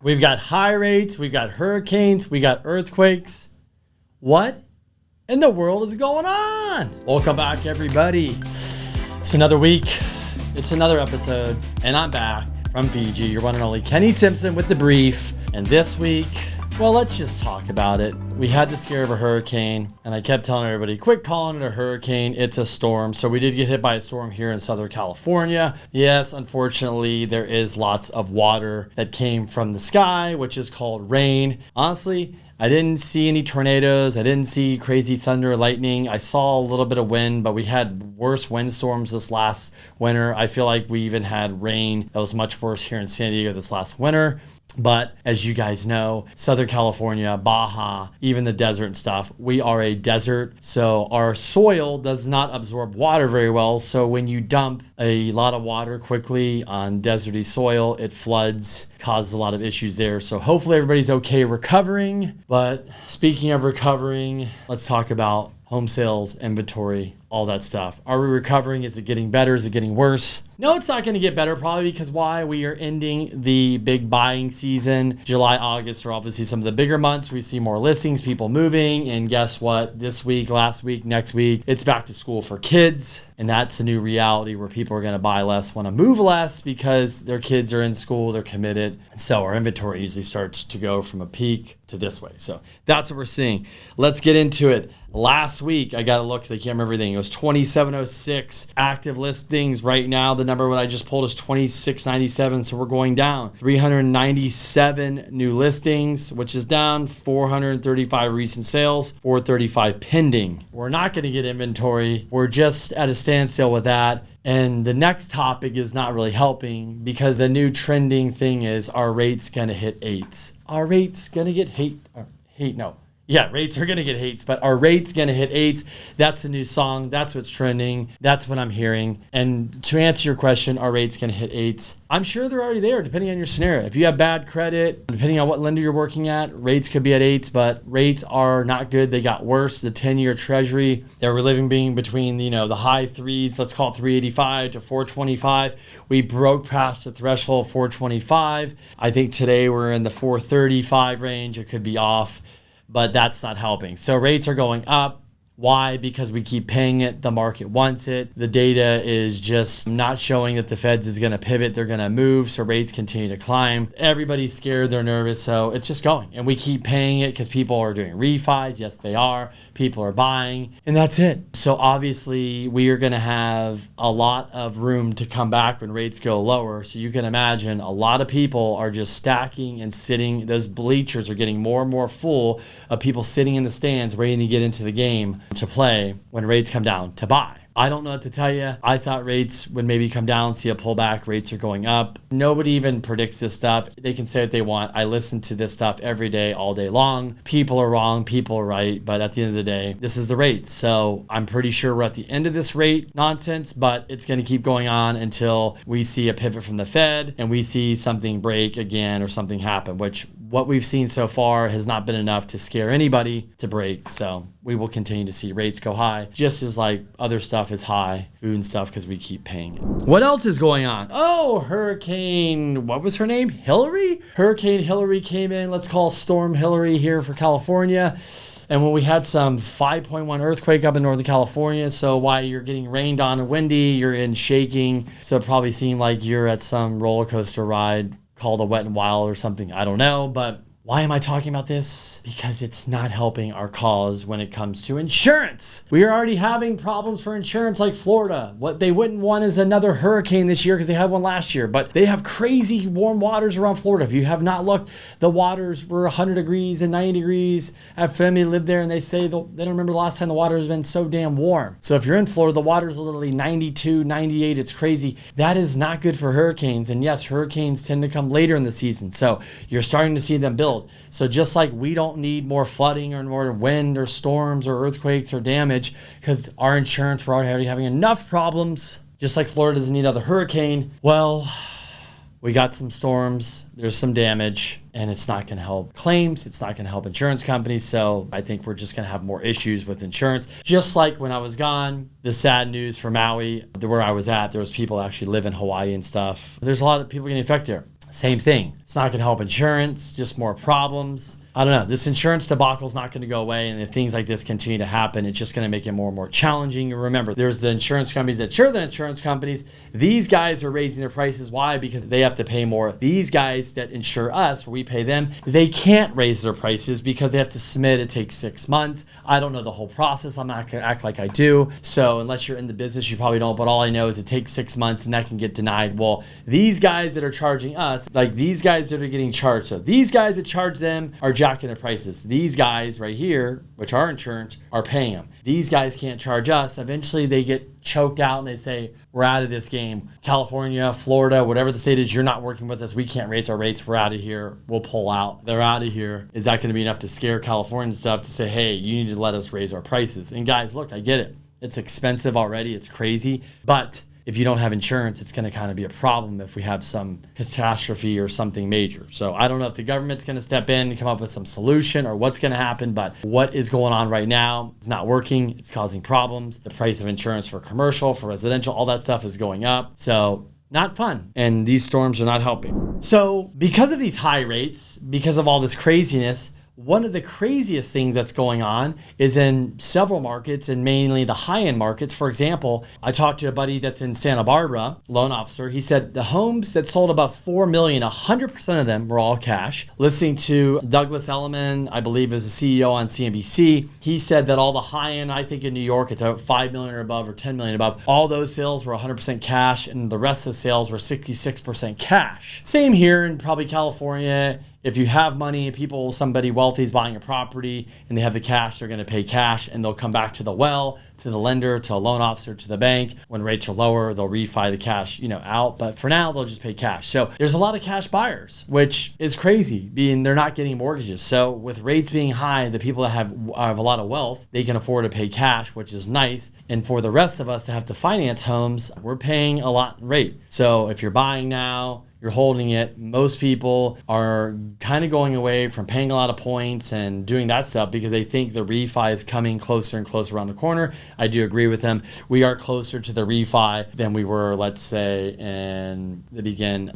We've got high rates, we've got hurricanes, we got earthquakes. What in the world is going on? Welcome back, everybody. It's another week. It's another episode, and I'm back from Fiji. Your one and only Kenny Simpson with the brief. And this week, well, let's just talk about it. We had the scare of a hurricane, and I kept telling everybody, quit calling it a hurricane. It's a storm. So we did get hit by a storm here in Southern California. Yes, unfortunately, there is lots of water that came from the sky, which is called rain. Honestly, I didn't see any tornadoes. I didn't see crazy thunder or lightning. I saw a little bit of wind, but we had worse windstorms this last winter. I feel like we even had rain that was much worse here in San Diego this last winter. But as you guys know, Southern California, Baja, even the desert and stuff, we are a desert. So our soil does not absorb water very well. So when you dump a lot of water quickly on deserty soil, it floods, causes a lot of issues there. So hopefully everybody's okay recovering. But speaking of recovering, let's talk about home sales, inventory, all that stuff. Are we recovering? Is it getting better? Is it getting worse? No, it's not going to get better, probably because why? We are ending the big buying season. July, August are obviously some of the bigger months. We see more listings, people moving, and guess what? This week, last week, next week, it's back to school for kids. And that's a new reality where people are going to buy less, want to move less because their kids are in school, they're committed. So our inventory usually starts to go from a peak to this way. So that's what we're seeing. Let's get into it. Last week, I got to look because I can't remember everything. It was 2706 active listings. Right now, the number what I just pulled is 2697. So we're going down. 397 new listings, which is down. 435 recent sales, 435 pending. We're not going to get inventory. We're just at a standstill with that. And the next topic is not really helping because the new trending thing is, are rates going to hit 8s? Are rates going to get Yeah, rates are going to get 8s, but are rates going to hit 8s? That's a new song. That's what's trending. That's what I'm hearing. And to answer your question, are rates going to hit 8s? I'm sure they're already there, depending on your scenario. If you have bad credit, depending on what lender you're working at, rates could be at 8s, but rates are not good. They got worse. The 10-year treasury, they're living being between, the high 3s, let's call it 385 to 425. We broke past the threshold of 425. I think today we're in the 435 range. It could be off, but that's not helping. So rates are going up. Why? Because we keep paying it. The market wants it. The data is just not showing that the Feds is going to pivot. They're going to move. So rates continue to climb. Everybody's scared. They're nervous. So it's just going. And we keep paying it because people are doing refis. Yes, they are. People are buying. And that's it. So obviously we are going to have a lot of room to come back when rates go lower. So you can imagine a lot of people are just stacking and sitting. Those bleachers are getting more and more full of people sitting in the stands waiting to get into the game to play when rates come down to buy. I don't know what to tell you. I thought rates would maybe come down, see a pullback. Rates are going up. Nobody even predicts this stuff. They can say what they want. I listen to this stuff every day, all day long. People are wrong. People are right. But at the end of the day, this is the rate. So I'm pretty sure we're at the end of this rate nonsense, but it's going to keep going on until we see a pivot from the Fed and we see something break again or something happen, which what we've seen so far has not been enough to scare anybody to break. So we will continue to see rates go high, just as like other stuff is high, food and stuff, because we keep paying it. What else is going on? Oh, Hurricane, what was her name? Hilary? Hurricane Hilary came in. Let's call Storm Hilary here for California. And when we had some 5.1 earthquake up in Northern California, so while you're getting rained on and windy, you're in shaking. So it probably seemed like you're at some roller coaster ride called a Wet and Wild or something. I don't know, but why am I talking about this? Because it's not helping our cause when it comes to insurance. We are already having problems for insurance like Florida. What they wouldn't want is another hurricane this year because they had one last year, but they have crazy warm waters around Florida. If you have not looked, the waters were 100 degrees and 90 degrees. I have family live there and they say they don't remember the last time the water has been so damn warm. So if you're in Florida, the water is literally 92, 98. It's crazy. That is not good for hurricanes. And yes, hurricanes tend to come later in the season. So you're starting to see them build. So just like we don't need more flooding or more wind or storms or earthquakes or damage because our insurance, we're already having enough problems, just like Florida doesn't need another hurricane. Well, we got some storms, there's some damage, and it's not going to help claims. It's not going to help insurance companies. So I think we're just going to have more issues with insurance. Just like when I was gone, the sad news for Maui, where I was at, there was people actually live in Hawaii and stuff. There's a lot of people getting affected there. Same thing. It's not going to help insurance, just more problems. I don't know. This insurance debacle is not going to go away. And if things like this continue to happen, it's just going to make it more and more challenging. And remember, there's the insurance companies that insure the insurance companies. These guys are raising their prices. Why? Because they have to pay more. These guys that insure us, where we pay them, they can't raise their prices because they have to submit. It takes 6 months. I don't know the whole process. I'm not going to act like I do. So unless you're in the business, you probably don't. But all I know is it takes 6 months and that can get denied. Well, these guys that are charging us, like these guys that are getting charged. So these guys that charge them are jacking their prices. These guys right here, which are insurance, are paying them. These guys can't charge us. Eventually they get choked out and they say, we're out of this game. California, Florida, whatever the state is, you're not working with us. We can't raise our rates. We're out of here. We'll pull out. They're out of here. Is that going to be enough to scare California and stuff to say, hey, you need to let us raise our prices? And guys, look, I get it. It's expensive already. It's crazy. But if you don't have insurance, it's going to kind of be a problem if we have some catastrophe or something major. So I don't know if the government's going to step in and come up with some solution or what's going to happen, but what is going on right now is not working. It's causing problems. The price of insurance for commercial, for residential, all that stuff is going up. So not fun. And these storms are not helping. So because of these high rates, because of all this craziness, one of the craziest things that's going on is in several markets and mainly the high-end markets. For example, I talked to a buddy that's in Santa Barbara, loan officer. He said the homes that sold above $4 million, 100% of them were all cash. Listening to Douglas Elliman, I believe is the CEO on CNBC, he said that all the high-end, I think in New York, it's about $5 million or above or $10 million above. All those sales were 100% cash and the rest of the sales were 66% cash. Same here in probably California. If you have money, somebody wealthy is buying a property and they have the cash, they're going to pay cash and they'll come back to the well, to the lender, to a loan officer, to the bank. When rates are lower, they'll refi the cash, out. But for now, they'll just pay cash. So there's a lot of cash buyers, which is crazy, being they're not getting mortgages. So with rates being high, the people that have a lot of wealth, they can afford to pay cash, which is nice. And for the rest of us to have to finance homes, we're paying a lot in rate. So if you're buying now, you're holding it. Most people are kind of going away from paying a lot of points and doing that stuff because they think the refi is coming closer and closer around the corner. I do agree with them. We are closer to the refi than we were, let's say, in the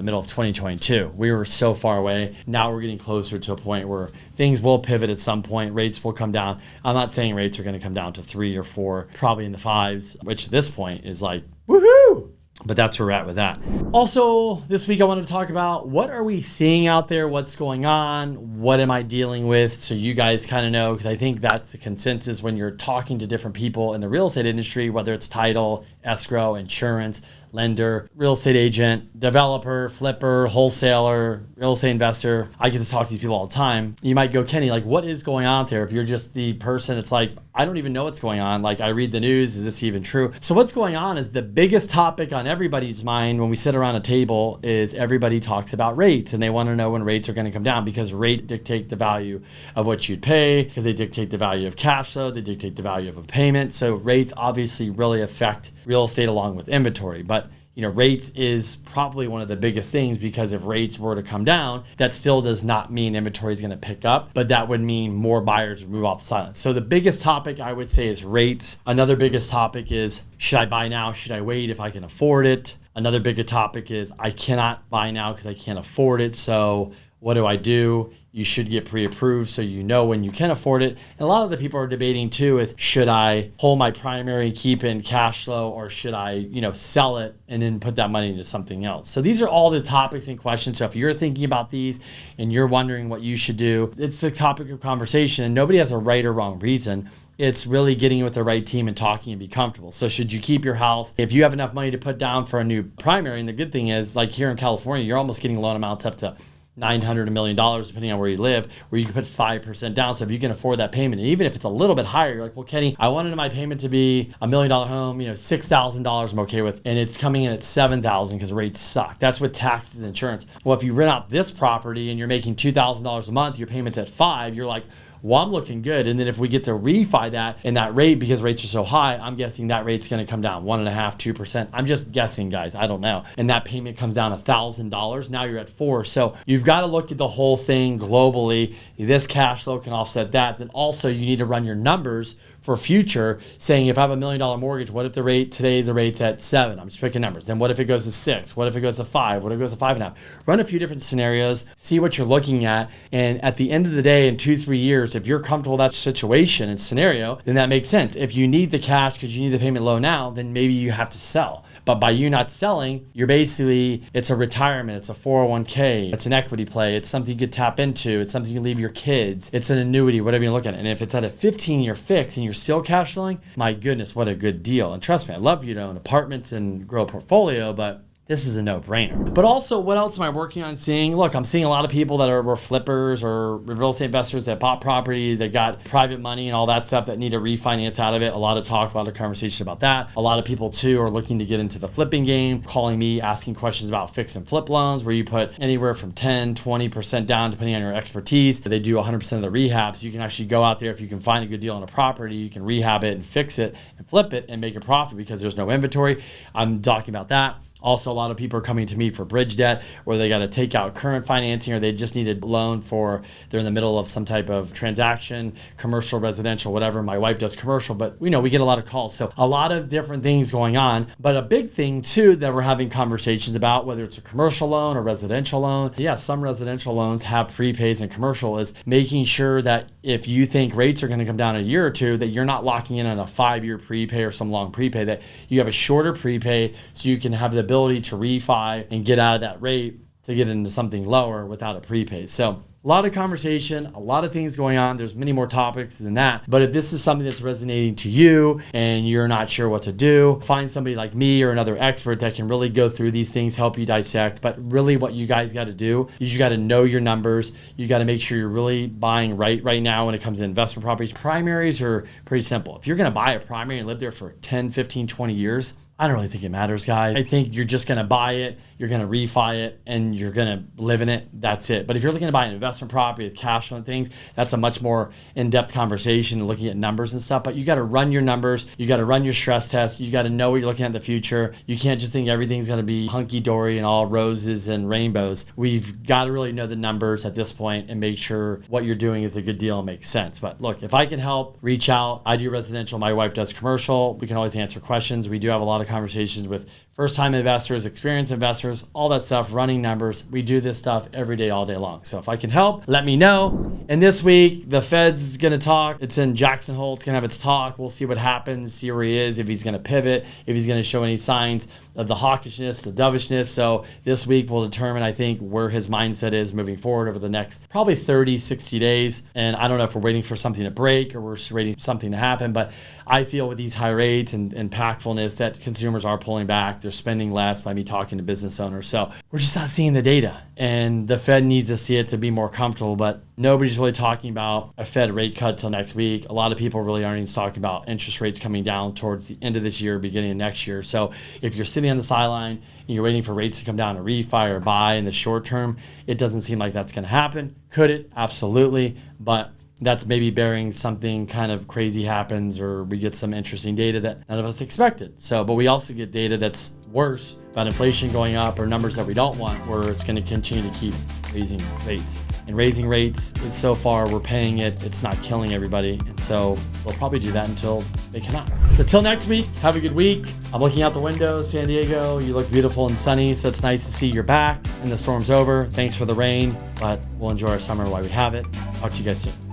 middle of 2022. We were so far away. Now we're getting closer to a point where things will pivot at some point. Rates will come down. I'm not saying rates are going to come down to 3 or 4, probably in the 5s, which at this point is like, woohoo! But that's where we're at with that. Also, this week I wanted to talk about what are we seeing out there? What's going on? What am I dealing with? So you guys kind of know, because I think that's the consensus when you're talking to different people in the real estate industry, whether it's title, escrow, insurance, lender, real estate agent, developer, flipper, wholesaler, real estate investor. I get to talk to these people all the time. You might go, Kenny, like what is going on out there? If you're just the person that's like, I don't even know what's going on. Like I read the news, is this even true? So what's going on is the biggest topic on everybody's mind when we sit around a table is everybody talks about rates and they want to know when rates are going to come down because rates dictate the value of what you'd pay, because they dictate the value of cash flow, they dictate the value of a payment. So rates obviously really affect real estate along with inventory. But rates is probably one of the biggest things because if rates were to come down, that still does not mean inventory is going to pick up, but that would mean more buyers would move off the sideline. So the biggest topic I would say is rates. Another biggest topic is, should I buy now? Should I wait if I can afford it? Another bigger topic is, I cannot buy now because I can't afford it. So what do I do? You should get pre-approved so you know when you can afford it. And a lot of the people are debating too is, should I hold my primary, keep in cash flow, or should I, sell it and then put that money into something else? So these are all the topics and questions. So if you're thinking about these and you're wondering what you should do, it's the topic of conversation and nobody has a right or wrong reason. It's really getting with the right team and talking and be comfortable. So should you keep your house? If you have enough money to put down for a new primary, and the good thing is, like here in California, you're almost getting loan amounts up to $900, $1 million, depending on where you live, where you can put 5% down. So if you can afford that payment, and even if it's a little bit higher, you're like, well, Kenny, I wanted my payment to be $1 million home, $6,000 I'm okay with, and it's coming in at $7,000 because rates suck. That's with taxes and insurance. Well, if you rent out this property and you're making $2,000 a month, your payment's at $5,000, you're like, well, I'm looking good. And then if we get to refi that and that rate, because rates are so high, I'm guessing that rate's going to come down 1.5%, 2%. I'm just guessing, guys. I don't know. And that payment comes down $1,000. Now you're at $4,000. So you've got to look at the whole thing globally. This cash flow can offset that. Then also you need to run your numbers for future, saying if I have $1 million mortgage, what if the rate today, the rate's at 7? I'm just picking numbers. Then what if it goes to 6? What if it goes to 5? What if it goes to 5.5? Run a few different scenarios, see what you're looking at. And at the end of the day, in 2-3 years, if you're comfortable with that situation and scenario, then that makes sense. If you need the cash because you need the payment low now, then maybe you have to sell. But by you not selling, you're basically, it's a retirement, it's a 401k, it's an equity play, it's something you could tap into, it's something you can leave your kids, it's an annuity, whatever you look at it. And if it's at a 15-year fix and you're still cash flowing, my goodness, what a good deal. And trust me, I love you to own apartments and grow a portfolio, but this is a no-brainer. But also, what else am I working on seeing? Look, I'm seeing a lot of people that were flippers or real estate investors that bought property, that got private money and all that stuff that need to refinance out of it. A lot of talk, a lot of conversation about that. A lot of people, too, are looking to get into the flipping game, calling me, asking questions about fix and flip loans, where you put anywhere from 10, 20% down, depending on your expertise. They do 100% of the rehab, so you can actually go out there. If you can find a good deal on a property, you can rehab it and fix it and flip it and make a profit because there's no inventory. I'm talking about that. Also, a lot of people are coming to me for bridge debt where they got to take out current financing or they just needed a loan for, they're in the middle of some type of transaction, commercial, residential, whatever. My wife does commercial, but we get a lot of calls. So a lot of different things going on. But a big thing too that we're having conversations about, whether it's a commercial loan or residential loan. Yeah, some residential loans have prepays, and commercial is making sure that if you think rates are going to come down in a year or two, that you're not locking in on a 5-year prepay or some long prepay, that you have a shorter prepay so you can have the ability to refi and get out of that rate to get into something lower without a prepay. So a lot of conversation, a lot of things going on. There's many more topics than that. But if this is something that's resonating to you and you're not sure what to do, find somebody like me or another expert that can really go through these things, help you dissect. But really what you guys got to do is you got to know your numbers. You got to make sure you're really buying right now when it comes to investment properties. Primaries are pretty simple. If you're going to buy a primary and live there for 10, 15, 20 years, I don't really think it matters, guys. I think you're just going to buy it, you're going to refi it, and you're going to live in it. That's it. But if you're looking to buy an investment property with cash on things, that's a much more in-depth conversation, looking at numbers and stuff. But you got to run your numbers. You got to run your stress tests. You got to know what you're looking at in the future. You can't just think everything's going to be hunky-dory and all roses and rainbows. We've got to really know the numbers at this point and make sure what you're doing is a good deal and makes sense. But look, if I can help, reach out. I do residential. My wife does commercial. We can always answer questions. We do have a lot of conversations with first-time investors, experienced investors, all that stuff, running numbers. We do this stuff every day, all day long. So if I can help, let me know. And this week, the Fed's going to talk. It's in Jackson Hole. It's going to have its talk. We'll see what happens, see where he is, if he's going to pivot, if he's going to show any signs of the hawkishness, the dovishness. So this week will determine, I think, where his mindset is moving forward over the next probably 30, 60 days. And I don't know if we're waiting for something to break or we're waiting for something to happen, but I feel with these high rates and impactfulness that consumers are pulling back. They're spending less by me talking to business owners. So we're just not seeing the data, and the Fed needs to see it to be more comfortable, but nobody's really talking about a Fed rate cut till next week. A lot of people really aren't even talking about interest rates coming down towards the end of this year, beginning of next year. So if you're sitting on the sideline and you're waiting for rates to come down to refi or buy in the short term, it doesn't seem like that's going to happen. Could it? Absolutely. But that's maybe bearing something kind of crazy happens or we get some interesting data that none of us expected. So, but we also get data that's worse about inflation going up or numbers that we don't want, where it's going to continue to keep raising rates. And raising rates is so far, we're paying it. It's not killing everybody. And so we'll probably do that until they cannot. So till next week, have a good week. I'm looking out the window, San Diego. You look beautiful and sunny. So it's nice to see you're back and the storm's over. Thanks for the rain, but we'll enjoy our summer while we have it. Talk to you guys soon.